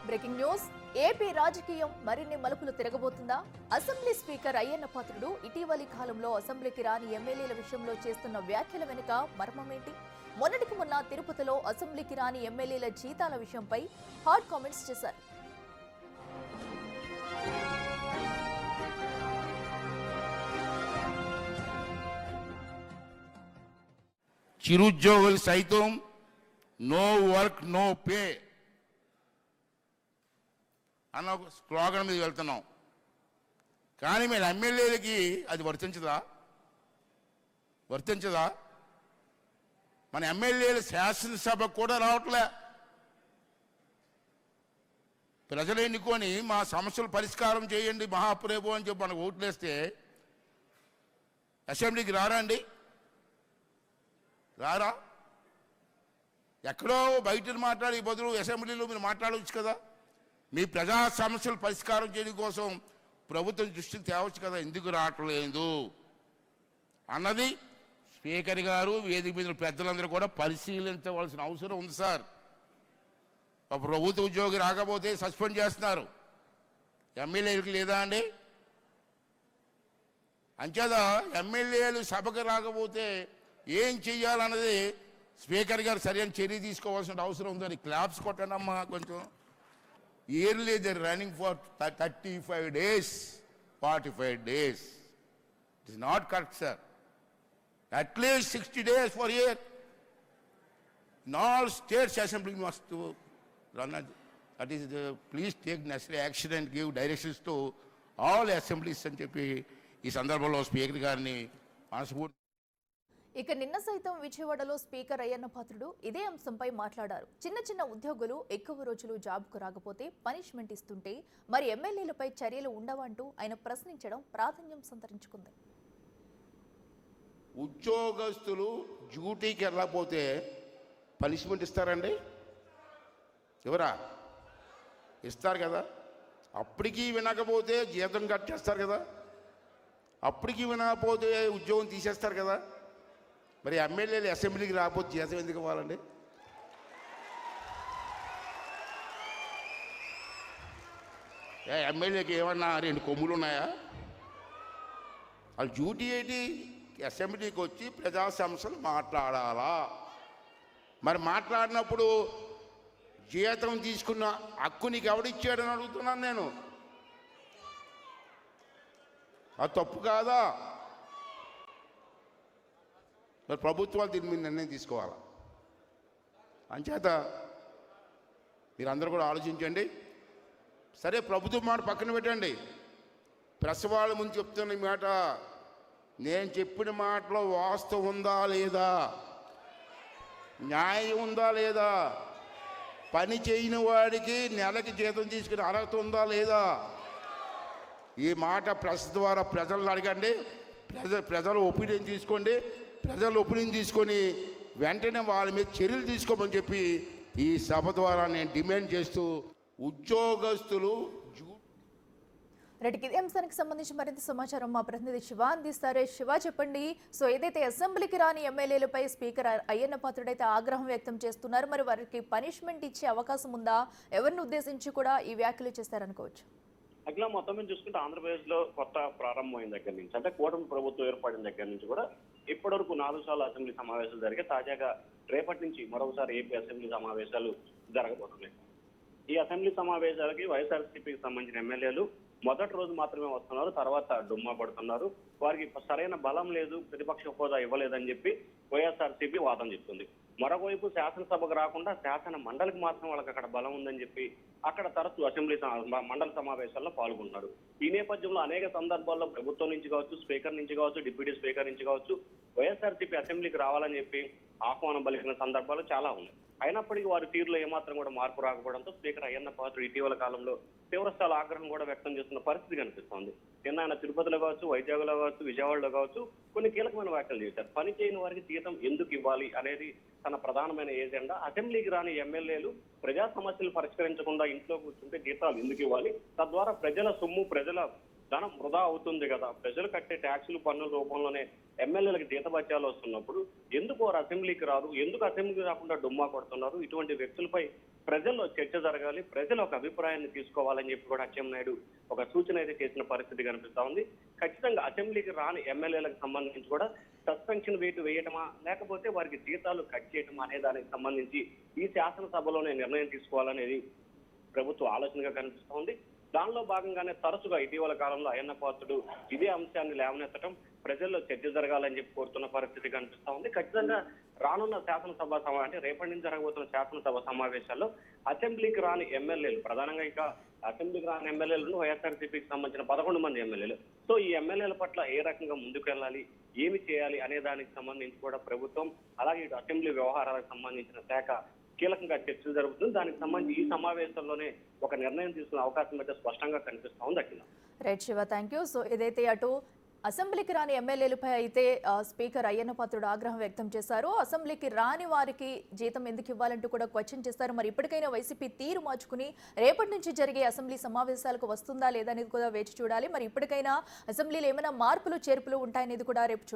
Breaking news. AP రాజకీయం మరిన్ని మలుపులు తిరగబోతుందా? అసెంబ్లీ స్పీకర్ అయ్యన్న పాత్రుడు ఇటీవలి కాలంలో అసెంబ్లీకి రాని ఎమ్మెల్యేల విషయంలో చేస్తున్న వ్యాఖ్యల వెనుక మర్మమేంటి? మొన్నటికి మొన్న తిరుపతిలో అసెంబ్లీకి రాని ఎమ్మెల్యేల జీతాల విషయంపై హాట్ కామెంట్స్ చేశారు. చిరుద్యోగులు సైతం నో వర్క్ నో పే అన్న స్లోగన్ మీద వెళ్తున్నాం. కానీ మీరు ఎమ్మెల్యేలకి అది వర్తించదా? మన ఎమ్మెల్యేలు శాసనసభకు కూడా రావట్లే. ప్రజలు ఎన్నుకొని మా సమస్యలు పరిష్కారం చేయండి మహాప్రభు అని చెప్పి మనకు ఓట్లేస్తే అసెంబ్లీకి రారా? ఎక్కడో బయట మాట్లాడే బదులు అసెంబ్లీలో మీరు మాట్లాడవచ్చు కదా. మీ ప్రజా సమస్యలు పరిష్కారం చేయడం కోసం ప్రభుత్వం దృష్టికి తేవచ్చు కదా. ఎందుకు రావట్లేదు అన్నది స్పీకర్ గారు వేదిక మీద పెద్దలందరూ కూడా పరిశీలించవలసిన అవసరం ఉంది సార్. ఒక ప్రభుత్వ ఉద్యోగి రాకపోతే సస్పెండ్ చేస్తున్నారు, ఎమ్మెల్యేలకు లేదా అండి? అంచేత ఎమ్మెల్యేలు సభకు రాకపోతే ఏం చెయ్యాలన్నది స్పీకర్ గారు సరైన చర్య తీసుకోవాల్సిన అవసరం ఉందని క్లాప్స్ కొట్టండి అమ్మా. కొంచెం yearly they running for 35 days, 45 days. It is not correct, sir. At least 60 days for year. In all states, assembly must run. That is, please take necessary action and give directions to all assemblies అని చెప్పి ఈ సందర్భంలో speaker గారిని మనస్ఫూర్తి. ఇక నిన్న సైతం విజయవాడలో స్పీకర్ అయ్యన్న పాత్రుడు ఇదే అంశంపై మాట్లాడారు. చిన్న చిన్న ఉద్యోగులు ఎక్కువ రోజులు జాబ్కు రాకపోతే పనిష్మెంట్ ఇస్తుంటే మరి ఎమ్మెల్యేలపై చర్యలు ఉండవంటూ ఆయన ప్రశ్నించడం ప్రాధాన్యం సంతరించుకుంది. ఉద్యోగస్తులు డ్యూటీకి వెళ్ళకపోతే పనిష్మెంట్ ఇస్తారండి? ఎవరా ఇస్తారు కదా. అప్పటికీ వినకపోతే జీతం కట్టేస్తారు కదా. అప్పటికి వినకపోతే ఉద్యోగం తీసేస్తారు కదా. మరి ఎమ్మెల్యేలు అసెంబ్లీకి రాకపోతే జీతం ఎందుకు ఇవ్వాలండి? ఎమ్మెల్యేకి ఏమన్నా 2 కొమ్ములు ఉన్నాయా? వాళ్ళ డ్యూటీ ఏంటి? అసెంబ్లీకి వచ్చి ప్రజా సమస్యలు మాట్లాడాలా. మరి మాట్లాడినప్పుడు జీతం తీసుకున్న హక్కు నీకు ఎవడిచ్చాడని అడుగుతున్నాను నేను. అది తప్పు కాదా? మరి ప్రభుత్వాలు దీని మీద నిర్ణయం తీసుకోవాలా. అంచేత మీరందరూ కూడా ఆలోచించండి. సరే, ప్రభుత్వం మాట పక్కన పెట్టండి. ప్రెస్ వాళ్ళ ముందు చెప్తున్న మాట, నేను చెప్పిన మాటలో వాస్తవం ఉందా లేదా, న్యాయం ఉందా లేదా, పని చేయని వాడికి నెలకి జీతం తీసుకునే అర్హత ఉందా లేదా, ఈ మాట ప్రెస్ ద్వారా ప్రజలను అడగండి. ప్రజల ఒపీనియన్ తీసుకోండి. ప్రజల ఒపీనియన్ తీసుకొని వెంటనే వాళ్ళ మీద చర్యలు తీసుకోమని చెప్పి ఈ సభ ద్వారా నేను డిమాండ్ చేస్తూ ఉద్యోగస్తులు రెడ్డికి ఇదే అంశానికి సంబంధించి మరింత సమాచారం మా ప్రతినిధి శివ అందిస్తారు. శివ, చెప్పండి. సో ఏదైతే అసెంబ్లీకి రాని ఎమ్మెల్యేలపై స్పీకర్ అయ్యన్న పాత్రుడైతే ఆగ్రహం వ్యక్తం చేస్తున్నారు, మరి వారికి పనిష్మెంట్ ఇచ్చే అవకాశం ఉందా? ఎవరిని ఉద్దేశించి కూడా ఈ వ్యాఖ్యలు చేస్తారనుకోవచ్చు? అట్లా మొత్తం మీద చూసుకుంటే ఆంధ్రప్రదేశ్ లో కొత్త ప్రారంభమైన దగ్గర నుంచి, అంటే కూటమి ప్రభుత్వం ఏర్పడిన దగ్గర నుంచి కూడా ఇప్పటివరకు 4 సార్లు అసెంబ్లీ సమావేశాలు జరిగే, తాజాగా రేపటి నుంచి మరొకసారి ఏపీ అసెంబ్లీ సమావేశాలు జరగబోతున్నాయి. ఈ అసెంబ్లీ సమావేశాలకి వైఎస్ఆర్సీపీకి సంబంధించిన ఎమ్మెల్యేలు మొదటి రోజు మాత్రమే వస్తున్నారు, తర్వాత డుమ్మా పడుతున్నారు. వారికి సరైన బలం లేదు, ప్రతిపక్ష హోదా ఇవ్వలేదని చెప్పి వైఎస్ఆర్సీపీ వాదన చెప్తుంది. మరొకవైపు శాసనసభకు రాకుండా శాసన మండలికి మాత్రం వాళ్ళకి అక్కడ బలం ఉందని చెప్పి అక్కడ తరచూ అసెంబ్లీ మండలి సమావేశాల్లో పాల్గొంటున్నారు. ఈ నేపథ్యంలో అనేక సందర్భాల్లో ప్రభుత్వం నుంచి కావచ్చు, స్పీకర్ నుంచి కావచ్చు, డిప్యూటీ స్పీకర్ నుంచి కావచ్చు, వైఎస్ఆర్సీపీ అసెంబ్లీకి రావాలని చెప్పి ఆహ్వానం పలికిన సందర్భాలు చాలా ఉన్నాయి. అయినప్పటికీ వారి తీరులో ఏమాత్రం కూడా మార్పు రాకపోవడంతో స్పీకర్ అయ్యన్న పాత్రుడు ఇటీవల కాలంలో తీవ్రస్థాయి ఆగ్రహం కూడా వ్యక్తం చేస్తున్న పరిస్థితి కనిపిస్తోంది. నిన్న ఆయన తిరుపతిలో కావచ్చు, వైజాగ్లో కావచ్చు, విజయవాడలో కావచ్చు కొన్ని కీలకమైన వ్యాఖ్యలు చేశారు. పని చేయని వారికి జీతం ఎందుకు ఇవ్వాలి అనేది తన ప్రధానమైన ఏజెండా. అసెంబ్లీకి రాని ఎమ్మెల్యేలు ప్రజా సమస్యలు పరిష్కరించకుండా ఇంట్లో కూర్చుంటే జీతాలు ఎందుకు ఇవ్వాలి, తద్వారా ప్రజల సొమ్ము, ప్రజల ధనం వృధా అవుతుంది కదా, ప్రజలు కట్టే ట్యాక్సులు పన్నుల రూపంలోనే ఎమ్మెల్యేలకు జీతభత్యాలు వస్తున్నప్పుడు ఎందుకు వారు అసెంబ్లీకి రారు, ఎందుకు అసెంబ్లీకి రాకుండా డుమ్మా కొడుతున్నారు? ఇటువంటి వ్యక్తులపై ప్రజల్లో చర్చ జరగాలి, ప్రజలు ఒక అభిప్రాయాన్ని తీసుకోవాలని చెప్పి కూడా అచ్చెన్నాయుడు ఒక సూచన అయితే చేసిన పరిస్థితి కనిపిస్తా ఉంది. ఖచ్చితంగా అసెంబ్లీకి రాని ఎమ్మెల్యేలకు సంబంధించి కూడా సస్పెన్షన్ వేయటమా లేకపోతే వారికి జీతాలు కట్ చేయటమా అనే దానికి సంబంధించి ఈ శాసనసభలోనే నిర్ణయం తీసుకోవాలనేది ప్రభుత్వ ఆలోచనగా కనిపిస్తోంది. దానిలో భాగంగానే తరచుగా ఇటీవల కాలంలో అయ్యన్న పాత్రుడు ఇదే అంశాన్ని లేవనెత్తడం, ప్రజల్లో చర్చ జరగాలని చెప్పి కోరుతున్న పరిస్థితి కనిపిస్తా ఉంది. ఖచ్చితంగా రానున్న శాసనసభ అంటే రేపటి నుంచి జరగబోతున్న శాసనసభ సమావేశాల్లో అసెంబ్లీకి రాని ఎమ్మెల్యేలు, ప్రధానంగా ఇక అసెంబ్లీకి రాని ఎమ్మెల్యేలను వైఎస్ఆర్సీపీకి సంబంధించిన 11 మంది ఎమ్మెల్యేలు. సో ఈ ఎమ్మెల్యేల పట్ల ఏ రకంగా ముందుకు వెళ్ళాలి, ఏమి చేయాలి అనే దానికి సంబంధించి కూడా ప్రభుత్వం, అలాగే ఇటు అసెంబ్లీ వ్యవహారాలకు సంబంధించిన శాఖ కీలకంగా చర్చలు జరుగుతుంది. దానికి సంబంధించి ఈ సమావేశంలోనే ఒక నిర్ణయం తీసుకునే అవకాశం అయితే స్పష్టంగా కనిపిస్తా ఉంది. Akhila. Right Shiva, thank you. So ఇదైతే అటు అసెంబ్లీకి రాని ఎమ్మెల్యేలపై అయితే స్పీకర్ అయ్యన్న పాత్రుడు ఆగ్రహం వ్యక్తం చేశారు. అసెంబ్లీకి రాని వారికి జీతం ఎందుకు ఇవ్వాలంటూ కూడా క్వశ్చన్ చేస్తారు. మరి ఇప్పటికైనా వైసీపీ తీరు మార్చుకుని రేపటి నుంచి జరిగే అసెంబ్లీ సమావేశాలకు వస్తుందా లేదా అనేది కూడా వేచి చూడాలి. మరి ఇప్పటికైనా అసెంబ్లీలో ఏమైనా మార్పులు చేర్పులు ఉంటాయనేది కూడా రేపు